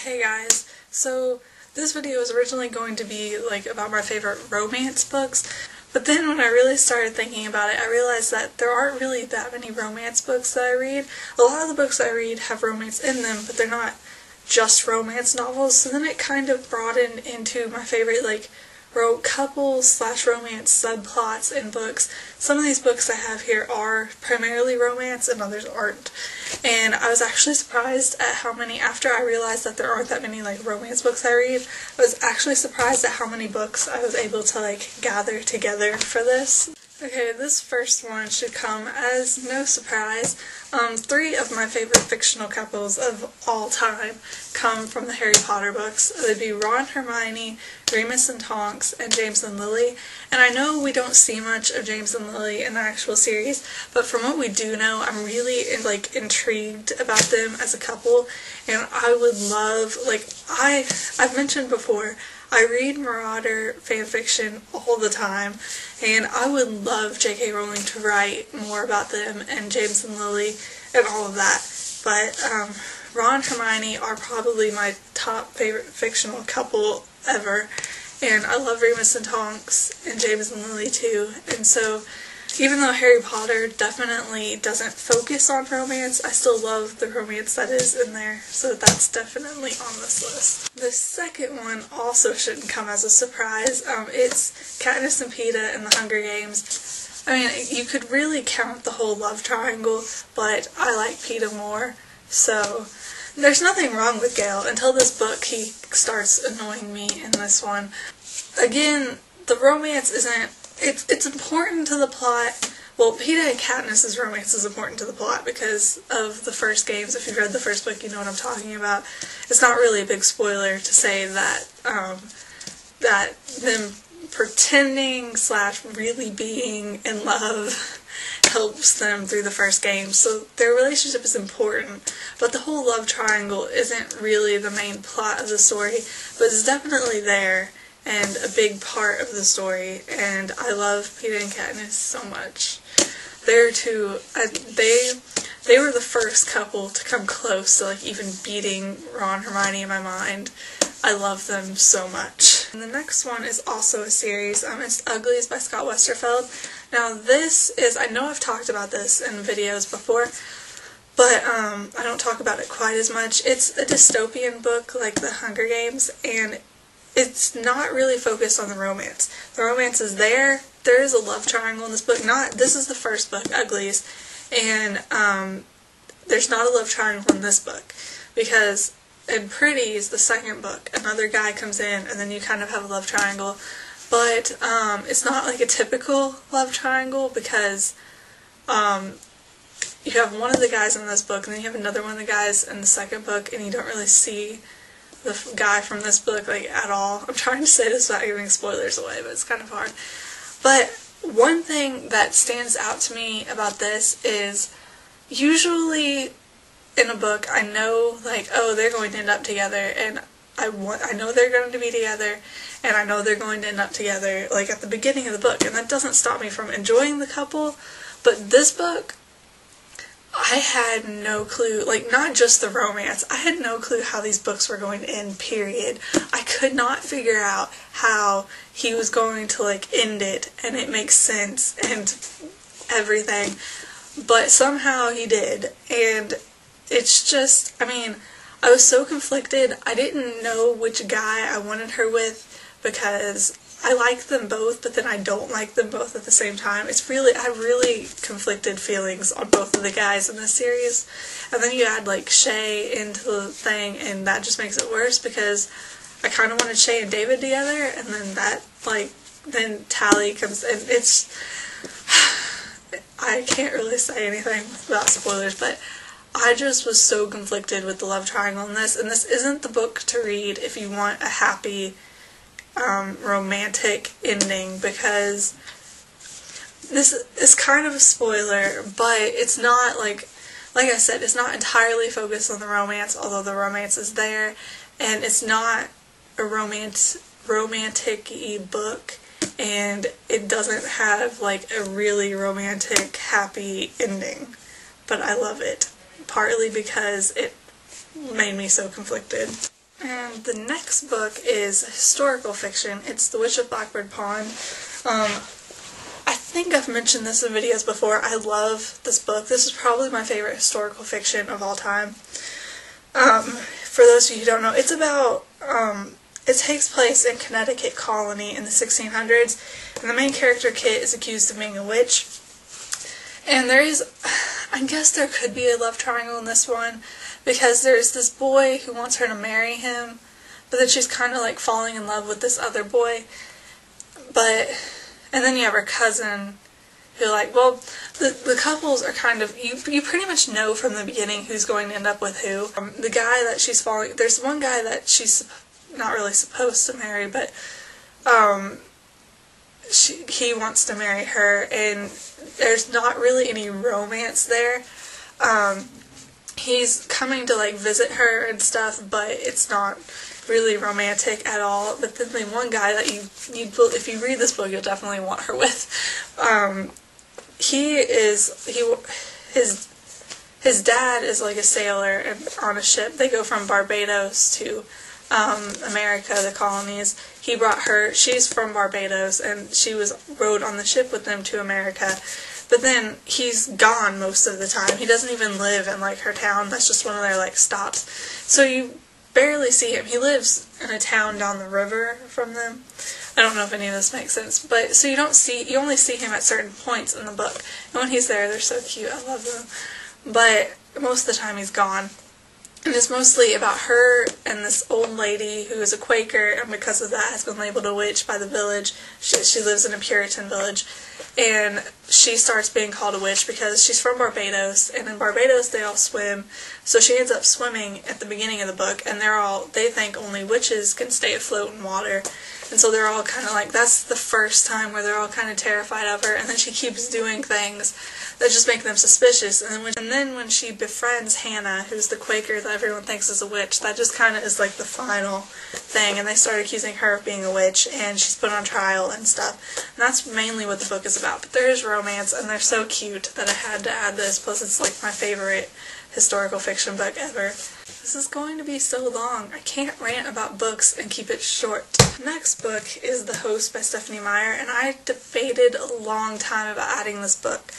Hey guys, so this video was originally going to be about my favorite romance books, but then when I really started thinking about it, I realized that there aren't really that many romance books that I read. A lot of the books I read have romance in them, but they're not just romance novels, so then it kind of broadened into my favorite couple/romance subplots in books. Some of these books I have here are primarily romance and others aren't. And I was actually surprised at how many, after I realized that there aren't that many romance books I read, I was actually surprised at how many books I was able to gather together for this. Okay, this first one should come as no surprise. 3 of my favorite fictional couples of all time come from the Harry Potter books. They'd be Ron, Hermione, Remus and Tonks, and James and Lily. And I know we don't see much of James and Lily in the actual series, but from what we do know, I'm really intrigued about them as a couple, and I would love, I've mentioned before, I read Marauder fanfiction all the time, and I would love J.K. Rowling to write more about them and James and Lily and all of that. But Ron and Hermione are probably my top favorite fictional couple ever, and I love Remus and Tonks and James and Lily too. And so even though Harry Potter definitely doesn't focus on romance, I still love the romance that is in there, so that's definitely on this list. The second one also shouldn't come as a surprise. It's Katniss and Peeta in the Hunger Games. I mean, you could really count the whole love triangle, but I like Peeta more, so there's nothing wrong with Gale. Until this book, he starts annoying me in this one. Again, the romance isn't... It's important to the plot. Well, Peeta and Katniss's romance is important to the plot because of the first games. If you've read the first book, you know what I'm talking about. It's not really a big spoiler to say that that them pretending / really being in love helps them through the first game. So their relationship is important, but the whole love triangle isn't really the main plot of the story, but it's definitely there and a big part of the story, and I love Peeta and Katniss so much. They're two, they were the first couple to come close to even beating Ron and Hermione in my mind. I love them so much. And the next one is also a series. It's Uglies by Scott Westerfeld. Now this is, I know I've talked about this in videos before, but I don't talk about it quite as much. It's a dystopian book like The Hunger Games, and it's not really focused on the romance. The romance is there. There is a love triangle in this book. This is the first book, Uglies, and there's not a love triangle in this book, because in Pretties, the second book, another guy comes in and then you kind of have a love triangle, but it's not like a typical love triangle, because you have one of the guys in this book and then you have another one of the guys in the second book, and you don't really see the guy from this book at all. I'm trying to say this without giving spoilers away, but it's kind of hard. But one thing that stands out to me about this is, usually in a book I know oh, they're going to end up together, and I know they're going to be together, and I know they're going to end up together at the beginning of the book, and that doesn't stop me from enjoying the couple. But this book, I had no clue, not just the romance, I had no clue how these books were going to end, period. I could not figure out how he was going to, end it, and it makes sense, and everything. But somehow he did, and it's just, I was so conflicted. I didn't know which guy I wanted her with, because I like them both, but then I don't like them both at the same time. I have really conflicted feelings on both of the guys in this series. And then you add Shay into the thing, and that just makes it worse, because I kind of wanted Shay and David together, and then that, then Tally comes, and it's, I can't really say anything without spoilers, but I just was so conflicted with the love triangle in this, and this isn't the book to read if you want a happy romantic ending, because this is kind of a spoiler, but it's not like I said, it's not entirely focused on the romance, although the romance is there, and it's not a romantic-y book, and it doesn't have a really romantic happy ending, but I love it, partly because it made me so conflicted. And the next book is historical fiction. It's The Witch of Blackbird Pond. I think I've mentioned this in videos before. I love this book. This is probably my favorite historical fiction of all time. For those of you who don't know, it's about, it takes place in Connecticut colony in the 1600s, and the main character, Kit, is accused of being a witch. And there is, I guess there could be a love triangle in this one, because there's this boy who wants her to marry him, but then she's kind of like falling in love with this other boy. And then you have her cousin who, like, well, the couples are kind of, you pretty much know from the beginning who's going to end up with who. The guy that she's falling, there's one guy that she's not really supposed to marry, but he wants to marry her, and there's not really any romance there. He's coming to, like, visit her and stuff, but it's not really romantic at all. But then the one guy that if you read this book, you'll definitely want her with. His dad is like a sailor and on a ship. They go from Barbados to America, the colonies. He brought her, she's from Barbados, and she rode on the ship with them to America. But then he's gone most of the time. He doesn't even live in, like, her town. That's just one of their, like, stops. So you barely see him. He lives in a town down the river from them. I don't know if any of this makes sense. But, so you only see him at certain points in the book. And when he's there, they're so cute. I love them. But most of the time he's gone. And it's mostly about her and this old lady who is a Quaker, and because of that has been labeled a witch by the village. She lives in a Puritan village, and she starts being called a witch because she's from Barbados, and in Barbados they all swim, so she ends up swimming at the beginning of the book, and they think only witches can stay afloat in water, and so they're all kind of like, that's the first time where they're all kind of terrified of her, and then she keeps doing things that just make them suspicious, and then when she befriends Hannah, who's the Quaker that everyone thinks is a witch, that just kind of is like the final thing, and they start accusing her of being a witch, and she's put on trial and stuff, and that's mainly what the book is about. But there is romance, and they're so cute that I had to add this, plus it's like my favorite historical fiction book ever. This is going to be so long. I can't rant about books and keep it short. The next book is The Host by Stephenie Meyer, and I debated a long time about adding this book.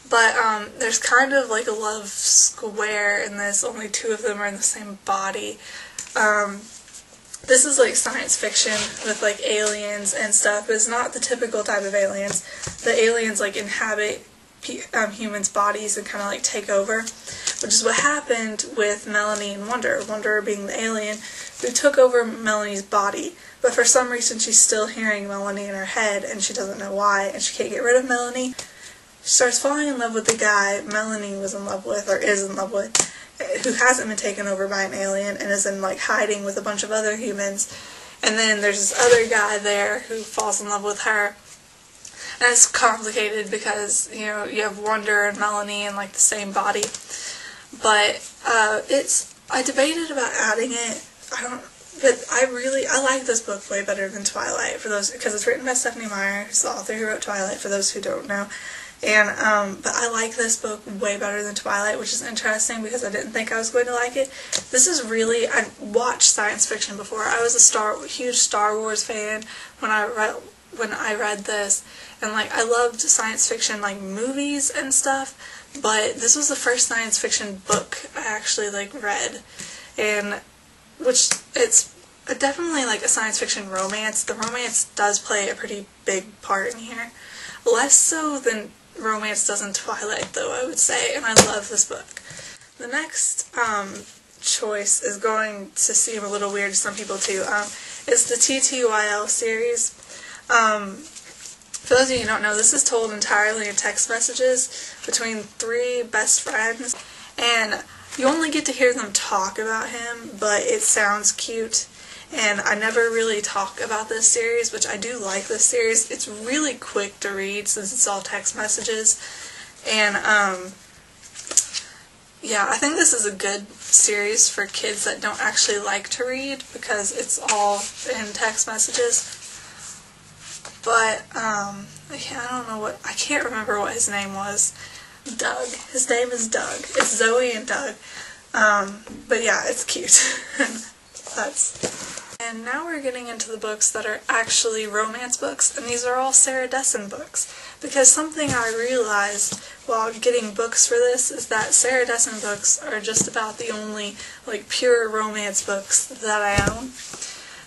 But there's kind of like a love square in this. Only two of them are in the same body. This is like science fiction with like aliens and stuff, but it's not the typical type of aliens. The aliens like inhabit humans' bodies and kind of like take over, which is what happened with Melanie and Wonder. Wonder being the alien who took over Melanie's body, but for some reason she's still hearing Melanie in her head, and she doesn't know why, and she can't get rid of Melanie. She starts falling in love with the guy Melanie was in love with, or is in love with, who hasn't been taken over by an alien and is in like hiding with a bunch of other humans. And then there's this other guy there who falls in love with her. And it's complicated because, you know, you have Wonder and Melanie in like the same body. But I debated about adding it. I like this book way better than Twilight, because it's written by Stephenie Meyer, who's the author who wrote Twilight, for those who don't know. And, but I like this book way better than Twilight, which is interesting because I didn't think I was going to like it. This is really, I watched science fiction before. I was a huge Star Wars fan when I read this, and like, I loved science fiction, like, movies and stuff, but this was the first science fiction book I actually, like, read, and, which, it's definitely, like, a science fiction romance. The romance does play a pretty big part in here. Less so than romance does in Twilight, though, I would say, and I love this book. The next choice is going to seem a little weird to some people, too. It's the TTYL series. For those of you who don't know, this is told entirely in text messages between three best friends, and you only get to hear them talk about him, but it sounds cute. And I never really talk about this series, which I do like this series. It's really quick to read since it's all text messages. And, yeah, I think this is a good series for kids that don't actually like to read because it's all in text messages. But, I can't remember what his name was. Doug. His name is Doug. It's Zoe and Doug. But yeah, it's cute. And now we're getting into the books that are actually romance books, and these are all Sarah Dessen books. Because something I realized while getting books for this is that Sarah Dessen books are just about the only, like, pure romance books that I own.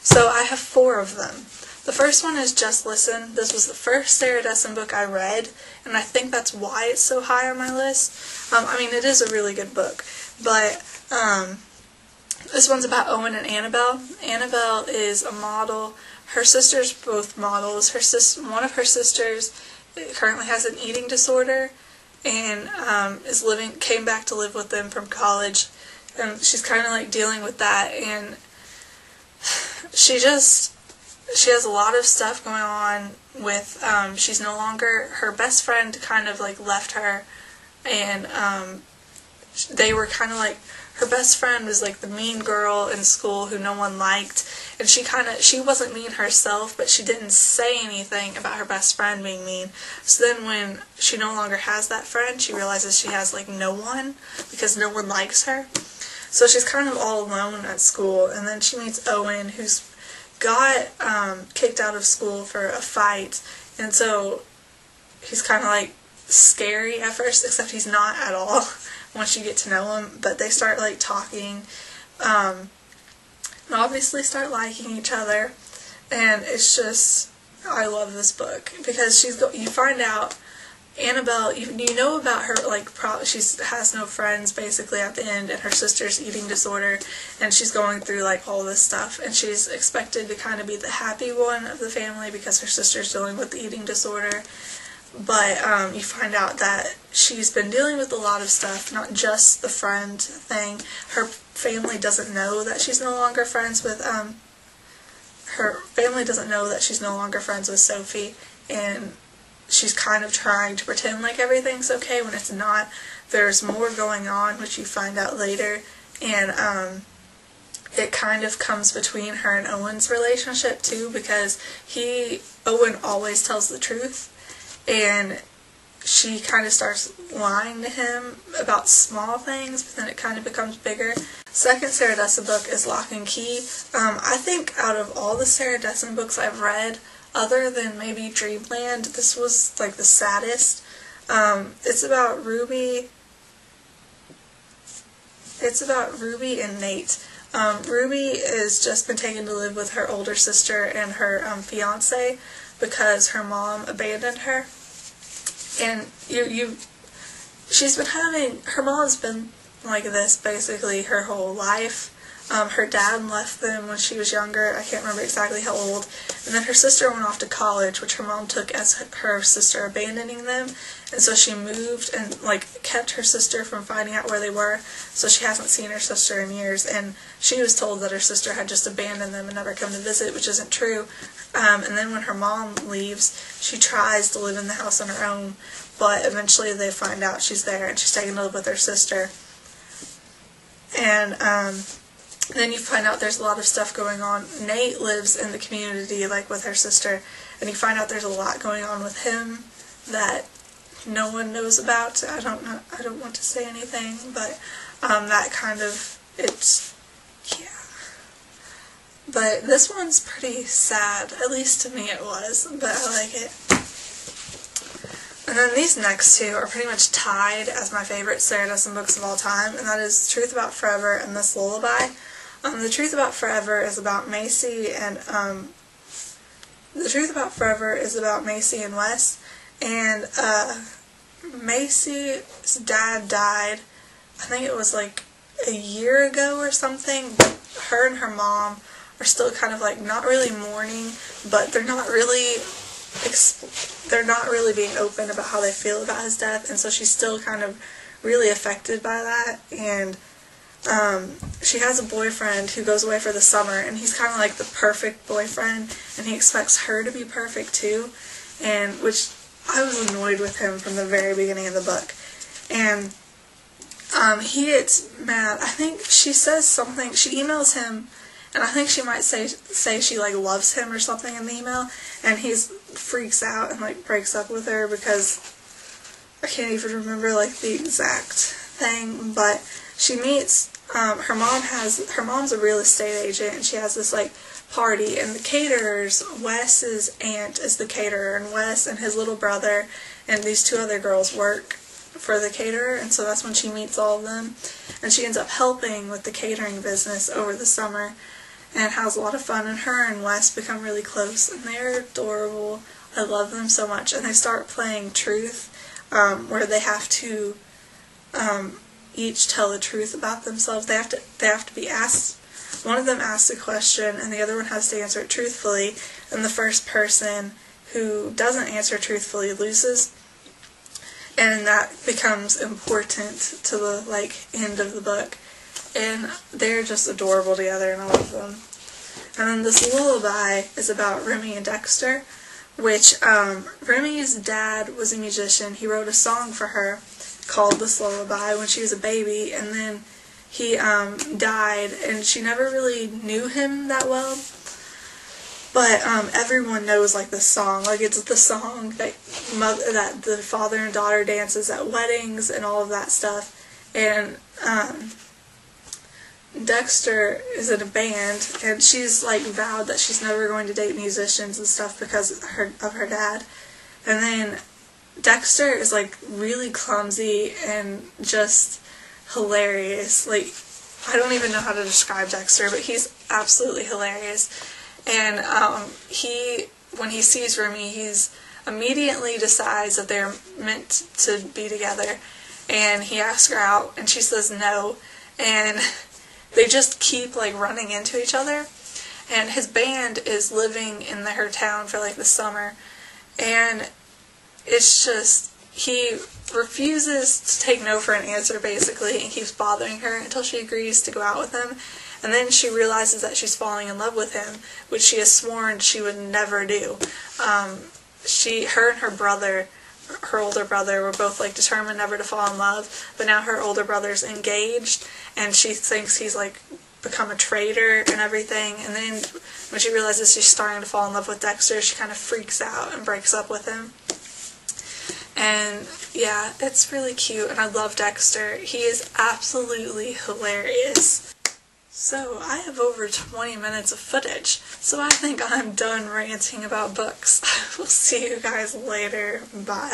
So I have 4 of them. The first one is Just Listen. This was the first Sarah Dessen book I read, and I think that's why it's so high on my list. I mean, it is a really good book, but this one's about Owen and Annabelle. Annabelle is a model. Her sisters both models. One of her sisters currently has an eating disorder and came back to live with them from college, and she's kind of like dealing with that, and she has a lot of stuff going on with, she's no longer, her best friend kind of like left her, and they were kind of like, her best friend was like the mean girl in school who no one liked, and she wasn't mean herself, but she didn't say anything about her best friend being mean. So then when she no longer has that friend, she realizes she has like no one, because no one likes her. So she's kind of all alone at school, and then she meets Owen, who's got kicked out of school for a fight, and so he's kind of like scary at first, except he's not at all once you get to know him. But they start like talking, and obviously start liking each other, and it's just, I love this book because you find out Annabelle, you know about her, like, she has no friends, basically, at the end, and her sister's eating disorder, and she's going through, like, all this stuff, and she's expected to kind of be the happy one of the family because her sister's dealing with the eating disorder, but you find out that she's been dealing with a lot of stuff, not just the friend thing. Her family doesn't know that she's no longer friends with, Sophie, and she's kind of trying to pretend like everything's okay when it's not. There's more going on, which you find out later, and it kind of comes between her and Owen's relationship too, because Owen always tells the truth, and she kind of starts lying to him about small things, but then it kind of becomes bigger. Second Sarah Dessen book is Lock and Key. I think out of all the Sarah Dessen books I've read, other than maybe Dreamland, this was like the saddest. It's about Ruby and Nate. Ruby has just been taken to live with her older sister and her fiance because her mom abandoned her. And her mom's been like this basically her whole life. Her dad left them when she was younger, I can't remember exactly how old, and then her sister went off to college, which her mom took as her sister abandoning them, and so she moved and, like, kept her sister from finding out where they were, so she hasn't seen her sister in years, and she was told that her sister had just abandoned them and never come to visit, which isn't true. And then when her mom leaves, she tries to live in the house on her own, but eventually they find out she's there, and she's taken to live with her sister. And then you find out there's a lot of stuff going on. Nate lives in the community, like, with her sister, and you find out there's a lot going on with him that no one knows about. I don't want to say anything, but that kind of, yeah. But this one's pretty sad, at least to me it was, but I like it. And then these next two are pretty much tied as my favorite Sarah Dessen books of all time, and that is Truth About Forever and This Lullaby. The Truth About Forever is about Macy and Wes, and Macy's dad died, I think it was like a year ago or something, but her and her mom are still kind of like not really mourning, but they're not really being open about how they feel about his death, and so she's still kind of really affected by that, and she has a boyfriend who goes away for the summer, and he's kind of like the perfect boyfriend, and he expects her to be perfect too, and which I was annoyed with him from the very beginning of the book. And he gets mad. I think she says something, she emails him, and I think she might say she like loves him or something in the email, and he freaks out and like breaks up with her because I can't even remember like the exact thing, but she meets her mom's a real estate agent, and she has this like party, and the caterers, Wes's aunt is the caterer, and Wes and his little brother and these two other girls work for the caterer, and so that's when she meets all of them, and she ends up helping with the catering business over the summer and has a lot of fun, and her and Wes become really close, and they're adorable. I love them so much, and they start playing Truth, where they have to each tell the truth about themselves. They have to be asked. One of them asks a question, and the other one has to answer it truthfully, and the first person who doesn't answer truthfully loses. And that becomes important to the end of the book. And they're just adorable together, and I love them. And then this lullaby is about Remy and Dexter, which Remy's dad was a musician. He wrote a song for her called This Lullaby when she was a baby, and then he died, and she never really knew him that well. But everyone knows this song. It's the song that the father and daughter dances at weddings and all of that stuff. And Dexter is in a band, and she's vowed that she's never going to date musicians and stuff because of her dad. And then Dexter is really clumsy and just hilarious. I don't even know how to describe Dexter, but he's absolutely hilarious. And when he sees Remy, he's immediately decides that they're meant to be together, and he asks her out, and she says no, and they just keep running into each other. And his band is living in her town for the summer, and it's just, he refuses to take no for an answer basically, and keeps bothering her until she agrees to go out with him. And then she realizes that she's falling in love with him, which she has sworn she would never do. Her and her brother, her older brother, were both determined never to fall in love, but now her older brother's engaged, and she thinks he's become a traitor and everything. And then when she realizes she's starting to fall in love with Dexter, she kind of freaks out and breaks up with him. And yeah, it's really cute, and I love Dexter. He is absolutely hilarious. So, I have over 20 minutes of footage, so I think I'm done ranting about books. I will see you guys later. Bye.